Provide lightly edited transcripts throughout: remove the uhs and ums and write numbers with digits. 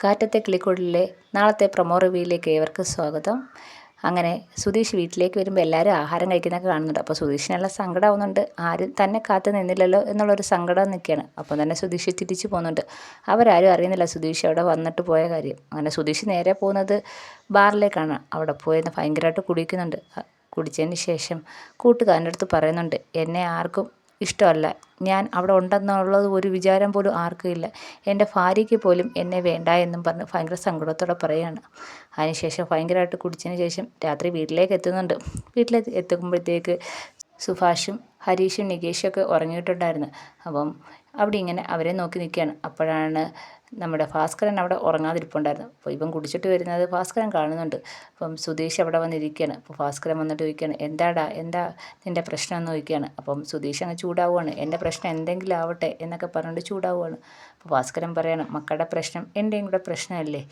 കാറ്റത്തെ കിളിക്കൂടിലെ നാളത്തെ പ്രൊമോ റിവ്യൂയിലേക്ക് ഏവർക്കും സ്വാഗതം. അങ്ങനെ സുധീഷ് വീട്ടിലേക്ക് വരുമ്പോൾ എല്ലാവരും ആഹാരം കഴിക്കുന്നൊക്കെ കാണുന്നുണ്ട്. അപ്പോൾ സുധീഷിനെല്ലാം സങ്കടമാവുന്നുണ്ട്. ആരും തന്നെ കാത്തു നിന്നില്ലല്ലോ എന്നുള്ളൊരു സങ്കടം നിൽക്കുകയാണ്. അപ്പോൾ തന്നെ സുധീഷ് തിരിച്ചു പോകുന്നുണ്ട്. അവരാരും അറിയുന്നില്ല സുധീഷ് അവിടെ വന്നിട്ട് പോയ കാര്യം. അങ്ങനെ സുധീഷ് നേരെ പോകുന്നത് ബാറിലേക്കാണ്. അവിടെ പോയെന്ന് ഭയങ്കരമായിട്ട് കുടിക്കുന്നുണ്ട്. കുടിച്ചതിന് ശേഷം കൂട്ടുകാരൻ്റെ അടുത്ത് പറയുന്നുണ്ട്, എന്നെ ആർക്കും ഇഷ്ടമല്ല, ഞാൻ അവിടെ ഉണ്ടെന്നുള്ളത് ഒരു വിചാരം പോലും ആർക്കും ഇല്ല, എൻ്റെ ഭാര്യയ്ക്ക് പോലും എന്നെ വേണ്ട എന്നും പറഞ്ഞ് ഭയങ്കര സങ്കടത്തോടെ പറയുകയാണ്. അതിനുശേഷം ഭയങ്കരമായിട്ട് കുടിച്ചതിന് ശേഷം രാത്രി വീട്ടിലേക്ക് എത്തുന്നുണ്ട്. വീട്ടിലേക്ക് എത്തുമ്പോഴത്തേക്ക് സുഭാഷും ഹരീഷും നികേഷൊക്കെ ഉറങ്ങിയിട്ടുണ്ടായിരുന്നു. അപ്പം അവിടെ ഇങ്ങനെ അവരെ നോക്കി നിൽക്കുകയാണ്. അപ്പോഴാണ് നമ്മുടെ ഭാസ്കരൻ അവിടെ ഉറങ്ങാതിരിപ്പുണ്ടായിരുന്നു. അപ്പോൾ ഇവൻ കുടിച്ചിട്ട് വരുന്നത് ഭാസ്കരൻ കാണുന്നുണ്ട്. അപ്പം സുധീഷ് അവിടെ വന്നിരിക്കുകയാണ്. അപ്പോൾ ഭാസ്കരൻ വന്നിട്ട് ചോദിക്കുകയാണ്, എന്താ നിൻ്റെ പ്രശ്നം എന്ന് ചോദിക്കുകയാണ്. അപ്പം സുധീഷ് അങ്ങ് ചൂടാവുകയാണ്. എൻ്റെ പ്രശ്നം എന്തെങ്കിലും ആവട്ടെ എന്നൊക്കെ പറഞ്ഞുകൊണ്ട് ചൂടാവുകയാണ്. അപ്പോൾ ഭാസ്കരൻ പറയാണ്, മക്കളുടെ പ്രശ്നം എൻ്റെയും കൂടെ പ്രശ്നമല്ലേ.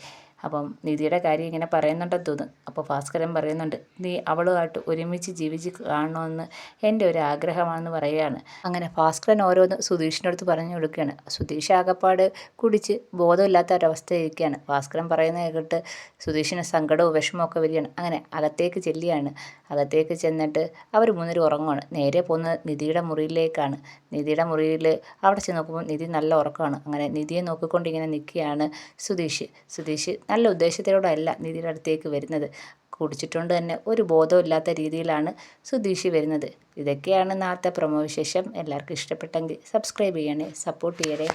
അപ്പം നിധിയുടെ കാര്യം ഇങ്ങനെ പറയുന്നുണ്ടെന്ന് തോന്നുന്നു. അപ്പോൾ ഭാസ്കരൻ പറയുന്നുണ്ട്, നീ അവളുമായിട്ട് ഒരുമിച്ച് ജീവിച്ച് കാണണമെന്ന് എൻ്റെ ഒരു ആഗ്രഹമാണെന്ന് പറയുകയാണ്. അങ്ങനെ ഭാസ്കരൻ ഓരോന്ന് സുധീഷിൻ്റെ അടുത്ത് പറഞ്ഞു കൊടുക്കുകയാണ്. സുധീഷ് ആകപ്പാട് കുടിച്ച് ബോധമില്ലാത്ത ഒരവസ്ഥയിരിക്കുകയാണ്. ഭാസ്കരൻ പറയുന്നത് കേട്ടിട്ട് സുധീഷിന് സങ്കടവും വിഷമമൊക്കെ വരികയാണ്. അങ്ങനെ അകത്തേക്ക് ചെല്ലുകയാണ്. അകത്തേക്ക് ചെന്നിട്ട് അവർ മൂന്നേരും ഉറങ്ങുകയാണ്. നേരെ പോകുന്നത് നിധിയുടെ മുറിയിലേക്കാണ്. നിധിയുടെ മുറിയിൽ അവിടെ ചെന്ന് നോക്കുമ്പോൾ നിധി നല്ല ഉറക്കമാണ്. അങ്ങനെ നിധിയെ നോക്കിക്കൊണ്ട് ഇങ്ങനെ നിൽക്കുകയാണ് സുധീഷ് നല്ല ഉദ്ദേശത്തോടെ അല്ല നിധിയുടെ അടുത്തേക്ക് വരുന്നത്. കുടിച്ചിട്ടുകൊണ്ട് തന്നെ ഒരു ബോധമില്ലാത്ത രീതിയിലാണ് സുധീഷ് വരുന്നത്. ഇതൊക്കെയാണ് നാളത്തെ പ്രൊമോ വിശേഷം. എല്ലാവർക്കും ഇഷ്ടപ്പെട്ടെങ്കിൽ സബ്സ്ക്രൈബ് ചെയ്യണേ, സപ്പോർട്ട് ചെയ്യണേ.